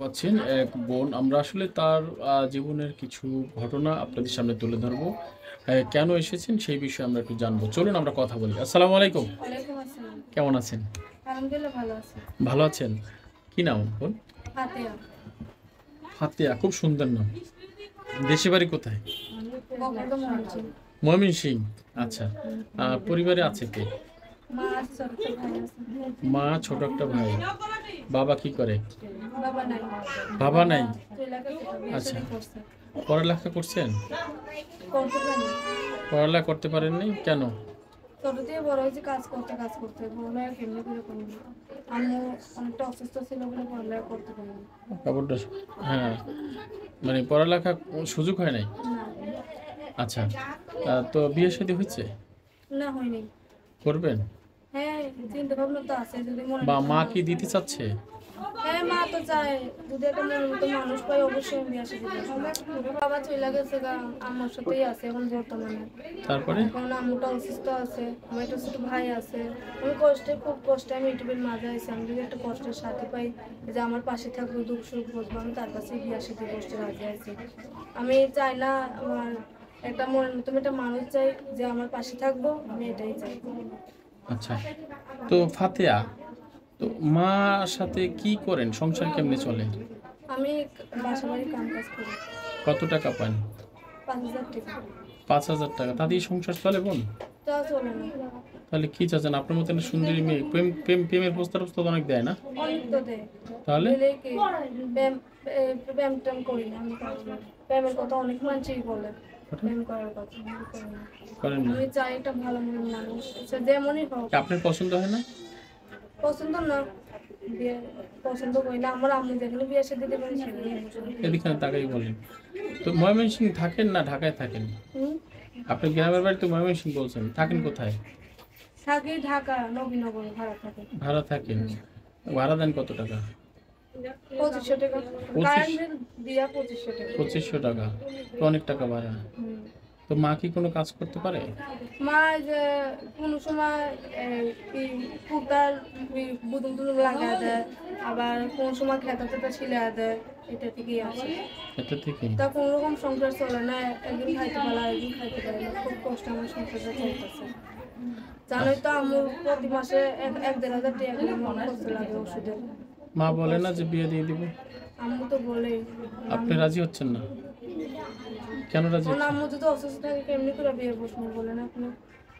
পাচ্ছেন এক বোন আমরা আসলে তার জীবনের কিছু ঘটনা আপনাদের সামনে তুলে ধরবো। কেন এসেছেন সেই বিষয়ে আমরা একটু জানবো। চলুন আমরা কথা বলি। আসসালামু আলাইকুম। ওয়ালাইকুম আসসালাম। কেমন আছেন? আলহামদুলিল্লাহ ভালো আছি। ভালো আছেন? কি নাম বোন? ফাতেহা। ফাতেয়া, খুব সুন্দর নাম। দেশে বাড়ি কোথায়? বগুড়া ময়মনসিংহ। ময়মনসিংহ। আচ্ছা। পরিবারে আছে কে? মা আছে, ছোট একটা ভাই আছে। মা, ছোট একটা ভাই। বাবা কি করে? বাবা নাই। বাবা নাই। চলে গেছে, বিয়ে আচ্ছা, শাদী করছে। পড়ালেখা করছেন? করতে পারি। পড়ালেখা করতে পারেননি কেন? ছোট থেকে বড় হয়েছে কাজ করতে বড় হয়ে কেমনি করে করবো। আম্মু অনেকটা অসুস্থ ছিল বলে পড়ালেখা করতে পারিনি। কাপড়টা, হ্যাঁ, মানে পড়ালেখা সুযোগ হয় নাই। না, আচ্ছা, তো বিয়ে শাদী হচ্ছে? না হয়নি। করবেন? হ্যাঁ, চিন্তা ভাবনা তো আছে, যদি মনে বা মতো মা কি মানুষ দিতে পায়। চাচ্ছে? হ্যাঁ, মা তো চায় যদি একটা মনের মতো মানুষ পাই অবশ্যই আমি বিয়ে শাদী করবো। বাবা চলে গেছে গা, আমার সাথেই আছে এখন বর্তমানে। তারপরে? এখন আম্মুটা অসুস্থ আছে, আমার একটা ছোট ভাই আছে। আমি খুব কষ্টে আমি ইউটিউবের মাঝে আছি। আমি যদি একটা কষ্টের সাথে পাই যে আমার পাশে থাকবো, দুঃখ সুখ বুঝবো, আমি তার কাছে বিয়ে শাদী করতে রাজি আছি। আমি চাই না আমার একটা মনের মতো একটা মানুষ চাই যে আমার পাশে থাকবো, আমি এটাই চাই। আচ্ছা, তো ফাতেয়া, তো মার সাথে কি করেন? সংসার কেমনে চলে? আমি বাসা বাড়ি কাম কাজ করি। কত টাকা পান? 5,000 টাকা। 5,000 টাকা তাতেই সংসার চলে বোন? তা চলে না। তাহলে কি চাচ্ছেন? আপনার মতো একটা সুন্দরী মেয়ে, প্রেমের প্রস্তাব অনেক দেয় না? অনেক তো দেয়। তাহলে দিলে কি প্রেম প্রেম টেম করি না আমি, করি না। প্রেমের কথা অনেক মানুষই বলে, প্রেম করার কথা আমি করি না। করেন না? আমি চাই একটা ভালো মনের মানুষ, সে যেমনই হোক। আপনার পছন্দ হয় না? পছন্দ না, বিয়ে পছন্দ করি না। আমার আম্মু যেখানে বিয়ে সাথে দিতে পারে সেখানে আমি পছন্দ করি। এদিকে তাকাই বলেন। তো ময়মনসিংহ থাকেন না ঢাকায় থাকেন? হুম? আপনি গ্রামের বাড়ি তো ময়মনসিংহ বলছেন, থাকেন কোথায়? থাকি ঢাকা নবীনগর, ভাড়া থাকে। ভাড়া থাকেন? ভাড়া দেন কত টাকা? 2,500 টাকা। 25? কারেন্ট বিল দিয়া 2,500 টাকা। 2500 টাকা? তো অনেক টাকা ভাড়া। হুম। তো মা কি কোনো কাজ করতে পারে? মা যে কোনো সময় কুর্তার বুদুম টুদুম লাগায় দেয়, আবার কোন সময় খেতা টেতা ছিলাই দেয়, এটা থেকেই আসে। এটা থেকে? তা কোনো রকম সংসার চলে না, একদিন খাইতে পারে একদিন খাইতে পারে না, খুব কষ্ট আমার সংসারটা চলতেছে। জানোই তো আমার প্রতি মাসে 1,500 টাকা করে মনে করতে লাগে ওষুধের। মা খুব বলে না কষ্ট। যে বিয়ে দিয়ে দিব? আম্মু তো বলেই। আপনি রাজি হচ্ছেন না? কেন রাজি আমার হচ্ছেন? আম্মু যদি অসুস্থ থাকে কেমনি করে বিয়ে বসবো বলেন আপনি?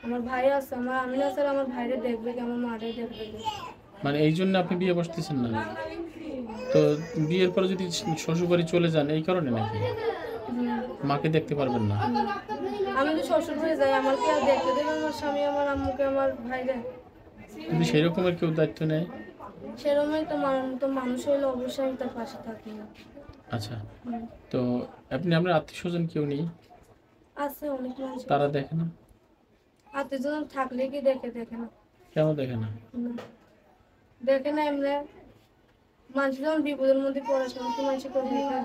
আমার ভাই আছে, আমার আমি না স্যার আমার ভাইরে দেখবে কি আমার মারে দেখবে কি? মানে এই জন্য আপনি বিয়ে বসতেছেন না? তো বিয়ের পরে যদি শ্বশুরবাড়ি চলে যান এই কারণে নাকি? হুম, মাকে দেখতে পারবেন না? হুম। আমি যদি শ্বশুর বাড়ি যাই আমার কি আর দেখতে দেবে আমার স্বামী আমার আম্মুকে আমার ভাইরে? যদি সেই রকমের কেউ দায়িত্ব নেয়? সেরকমই তো মানুষ হইলে অবশ্যই আমি তার পাশে থাকি না। আচ্ছা, হুম। তো আপনি আপনার আত্মীয় স্বজন কেউ নেই? আছে অনেক মানুষ তারা আছে। দেখে না? আত্মীয়স্বজন থাকলে কি দেখে না? কেন দেখে না? না। দেখে না এমনি মানুষ যখন বিপদের মধ্যে পড়ে তখন কি মানুষ করে দেখে?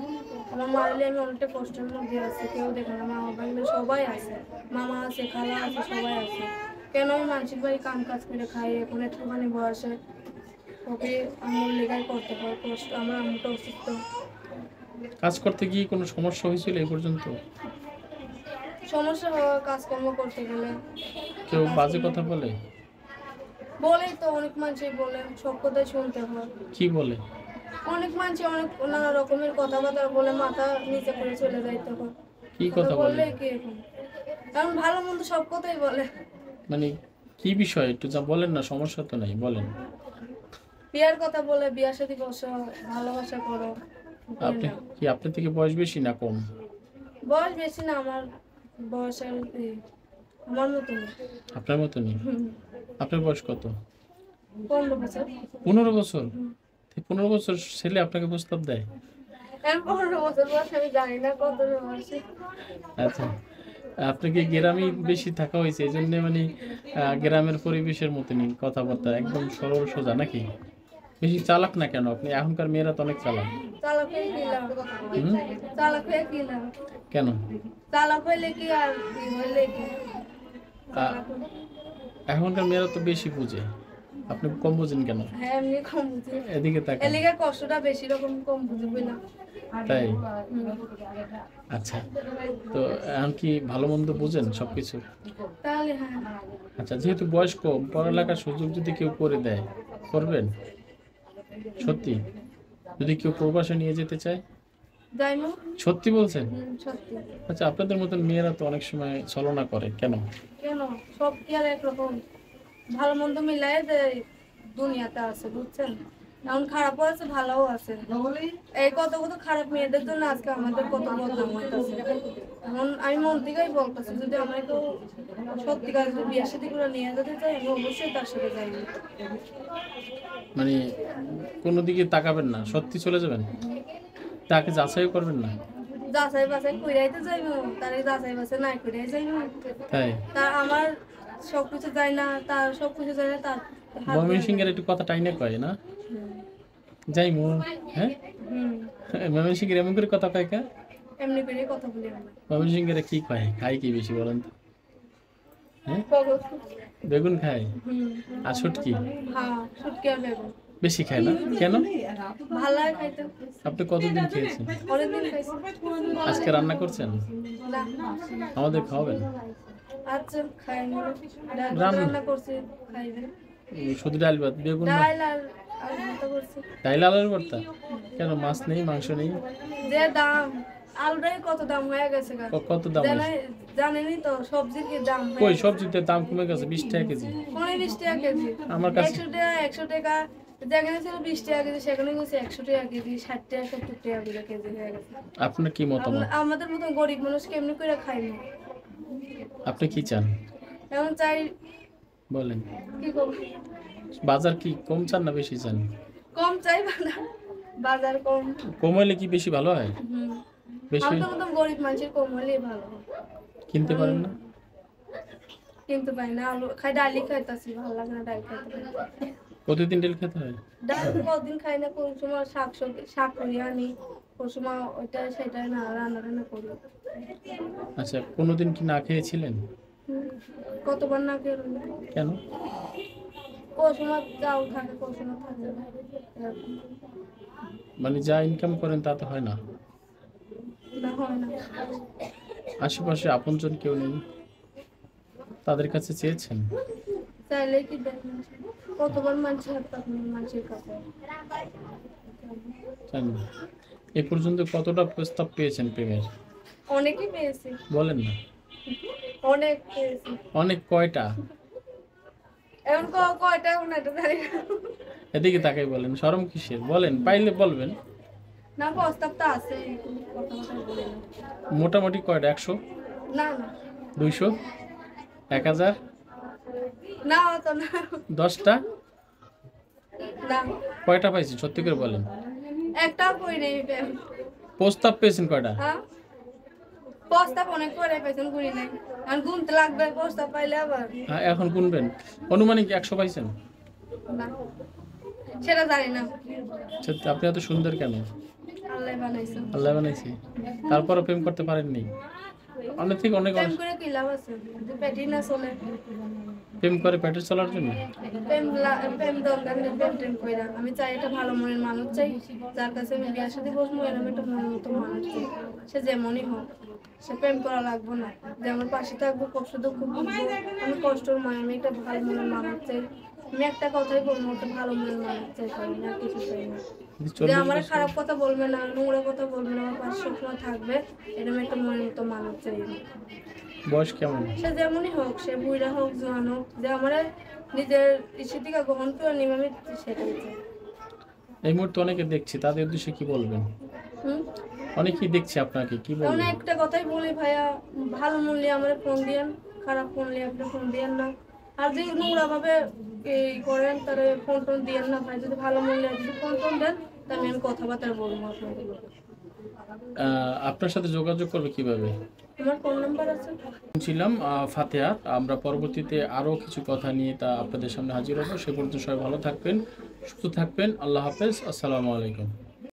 আমার মারলে আমি অনেকটা কষ্টের মধ্যে আছি, কেউ দেখে না। মা বাবা এগুলো সবাই আছে, মামা আছে, খালা আছে, সবাই আছে। কেন আমি মানসিক বাড়ি কাম কাজ করে খাই, এখন একটুখানি বয়সে ওকে আমার লেগাই করতে হয় কষ্ট। আমার আম্মুটা অসুস্থ। কাজ করতে গিয়ে কোনো সমস্যা হয়েছিল এই পর্যন্ত? সমস্যা হয় কাজকর্ম করতে গেলে। কেউ বাজে কাজকর্ম কথা বলে? বলেই তো অনেক মানুষই বলে, সব কথাই শুনতে হয়। কি বলে? অনেক মানুষ অনেক নানা রকমের কথাবার্তা বলে মাথা নিচে করে চলে যায় তখন। কি কথা কথা বলে? বললে কি এখন? এখন ভালো মন্দ সব কথাই বলে। মানে কি বিষয় একটু যা বলেন না, সমস্যা তো নাই, বলেন। বিয়ার কথা বলে, বিয়ার সাথে বসো, ভালোবাসা করো। আপনি কি, আপনার থেকে বয়স বেশি না কম? বয়স বেশি না আমার, বয়সের আমার মতো না। আপনার মতনই? আপনার বয়স কত? 15 বছর। 15 বছর? 15 বছর ছেলে আপনাকে প্রস্তাব দেয়? এখন 15 বছর বয়স আমি জানি না কত বয়সে। আচ্ছা, আপনাকে গ্রামে বেশি থাকা হয়েছে এই জন্য মানে গ্রামের পরিবেশের মতনই কথাবার্তা, একদম সরল সোজা নাকি? বেশি চালাক না কেন আপনি? এখনকার মেয়েরা তো অনেক চালাক। চালাক হয়ে কি লাভ? হুম? চালাক হয়ে কি লাভ? কেন? চালাক হইলে কি আর কি হইলে কি? আহ, চালাক হইলে- এখনকার মেয়েরা তো বেশি বুঝে। আপনি কম বুঝেন কেন? হ্যাঁ এমনি কম বুঝি, এদিকে তাকান। এলিগা কষ্টটা বেশি রকম কম বুঝবই না। তাই? আচ্ছা, তো এখন কি ভালো মন্দ বুঝেন সবকিছু? তাহলে হ্যাঁ আচ্ছা, যেহেতু বয়স কম, পড়ালেখার সুযোগ যদি কেউ করে দেয়, করবেন? সত্যি? যদি কেউ প্রবাসে নিয়ে যেতে চায়? যাই না। সত্যি বলছেন? সত্যি। আচ্ছা, আপনাদের মতন মেয়েরা তো অনেক সময় ছলনা করে, কেন? কেন সব কি আর একরকম? ভালো মন্দ মিলাই যে দুনিয়াতে আছে, বুঝছেন? এখন খারাপও আছে ভালোও আছে। এই কত কত খারাপ মেয়েদের জন্য আজকে আমাদের কত বদনাম হইতেছে। এখন আমি মন থেকেই বলতেছি, যদি আমরা কেউ সত্যিকার যদি বিয়ে শাদী করে নিয়ে যেতে চাই, আমি অবশ্যই তার সাথে যাই। মানে কোনো দিকে তাকাবেন না, সত্যি চলে যাবেন? তাকে যাচাই করবেন না? যাচাই বাছাই কইরাই তো যাইব, তার যাচাই বাছাই নাই কইরাই যাইব। তাই? তার আমার সবকিছু যায় না, তার সবকিছু যায় না, তার হাত ধরে ময়মনসিংহের একটু কথা টাইনে কয় না? হুম। যাই মু, হ্যাঁ? হুম। ময়মনসিংহের এমন করে কথা কয় কা? এমনি করে কথা বলি আমরা। ময়মনসিংহের কি খায়? খায় কি বেশি বলেন তো? হ্যাঁ? কগজ। বেগুন খায় হুম। আর শুটকি? হ্যাঁ, শুটকি আর বেগুন। বেশি খায় না কেন? ভাল লাগে খাইতে। আপনি কতদিন খেয়েছেন? অনেকদিন খাইছি। আজকে রান্না করছেন? না। আমাদের খাওয়াবেন? আচ্ছা খাই না। ডাল ভাত রান্না- রান্না করছি, খাইবে। শুধু ডাল ভাত, বেগুন না? ডাল আর আলু ভর্তা করছি। ডাল আলুর ভর্তা? কেন, মাছ নেই, মাংস নেই? যে দাম, আলুটাই কত দাম হয়ে গেছে গা। কত দাম হয়েছে? জানেনই তো সবজির কি দাম হয়ে কই গেছে। সবজিতে দাম কমে গেছে, 20 টাকা কেজি। 20 টাকা কেজি। আমার কাছে 100 টাকা যেখানে ছিল 20 টাকা কেজি, সেখানে গেছে 100 টাকা কেজি, 60 টাকা 70 টাকা করে কেজি হয়ে গেছে। আপনার কি মতামত? আমাদের মতন গরিব মানুষ কেমনি করে খাইনি? আপনি কি চান এখন চাই বলেন? কি করব? বাজার কি কম চান না বেশি চান? কম চাই বাজার কম। কম হলে কি বেশি ভালো হয়? হুম। বেশি আমাদের মতন গরিব মানুষের কম হলেই ভালো। কিনতে পারেন না? কিন্তু পাই না, আলু খাই, ডালি খাইতেছি, ভালো লাগে না ডাল খাইতে। প্রতিদিন ডাল খেতে হয়? ডাল কতদিন খাই না, কোন সময় শাক করি আনি, কোন সময় ওইটা সেটা না রান্না করি। আচ্ছা, কোনোদিন কি না খেয়েছিলেন? হুম। কতবার না খেয়ে কেন? কোন সময় চাউল থাকে, কোন সময় থাকে না, এরকম। মানে যা ইনকাম করেন তা তো হয় না? না হয় না। আশেপাশে আপনজন কেউ নেই, তাদের কাছে চেয়েছেন? চাইলে কি দেয় মানুষ? কতবার মানুষের হাত পাক মানুষের কাছে। চান না? এ পর্যন্ত কতটা প্রস্তাব পেয়েছেন প্রেমের? অনেকই পেয়েছি, বলেন না। অনেক পেয়েছি। অনেক কয়টা? এখন কয়টা এখন এটা জানি না। এদিকে তাকাই বলেন, শরম কিসের? বলেন, পাইলে বলবেন। না প্রস্তাব তো আছে, কথা কথা বলি না। মোটামুটি কয়টা? 100? না না 200? 1000? না অত না। 10টা? না কয়টা পাইছেন সত্যি করে বলেন? একটাও কই নেই প্রেম। প্রস্তাব পেয়েছেন কয়টা? হ্যাঁ প্রস্তাব অনেক করে পাইছেন, গুলি নাই। আর গুনতে লাগবে প্রস্তাব পাইলে আবার। হ্যাঁ, এখন গুনবেন। অনুমানিক 100 পাইছেন? না সেটা জানি না, সত্যি আপনি এত সুন্দর কেন? আল্লাহ বানাইছে। আল্লাহ বানাইছে। তারপরও প্রেম করতে পারেননি? অনেক থেকে অনেক প্রেম করে কি লাভ আছে, যে পেটই না চলে। প্রেম করে পেটের চলার জন্য? প্রেম দরকার নেই, প্রেম টেম কইরা। আমি চাই একটা ভালো মনের মানুষ চাই, যার কাছে আমি বিয়ার সাথে বসবো, এরকম একটা মনের মতো মানুষ চাই। সে যেমনই হোক, সে প্রেম করা লাগবো না, যে আমার পাশে থাকবো, কষ্ট দুঃখ বুঝবো। আমি কষ্টর মা, আমি একটা ভালো মনের মানুষ চাই। আমি একটা কথাই বলবো, একটা ভালো মনের মানুষ চাই, পাই না কিছু চাই না। যে 40 আমার বছর? খারাপ কথা বলবে না, নোংরা কথা বলবে না, আমার পাশে সবসময় থাকবে, এরকম একটা মনের মতো মানুষ চাই আমি। বয়স কেমন? সে যেমনই হোক, সে বুড়া হোক জোয়ান হোক, যে আমার নিজের ইচ্ছেটিকা গ্রহণ করে নিবে, আমি সেটাই চাই। এই মুহূর্তে অনেকে দেখছি, তাদের উদ্দেশ্যে কি বলবেন? হুম। অনেকেই দেখছে আপনাকে, কি এমন বলবেন? একটা কথাই বলি ভাইয়া, ভালো মূল্যে আমার ফোন দিয়েন, খারাপ মূল্যে আপনি ফোন দিয়েন না। আর যদি নোংরা ভাবে করেন তাহলে ফোন টোন দিয়েন না ভাই। যদি ভালো মূল্যে যদি ফোন টোন দেন, তাহলে আমি কথাবার্তা বলবো আপনাদের। আপনার সাথে যোগাযোগ করবে কিভাবে? আমার ফোন নাম্বার আছে। ছিলাম ফাতেহা। আমরা পরবর্তীতে আরও কিছু কথা নিয়ে তা আপনাদের সামনে হাজির হবো। সে পর্যন্ত সবাই ভালো থাকবেন, সুস্থ থাকবেন। আল্লাহ হাফেজ। আসসালামু আলাইকুম।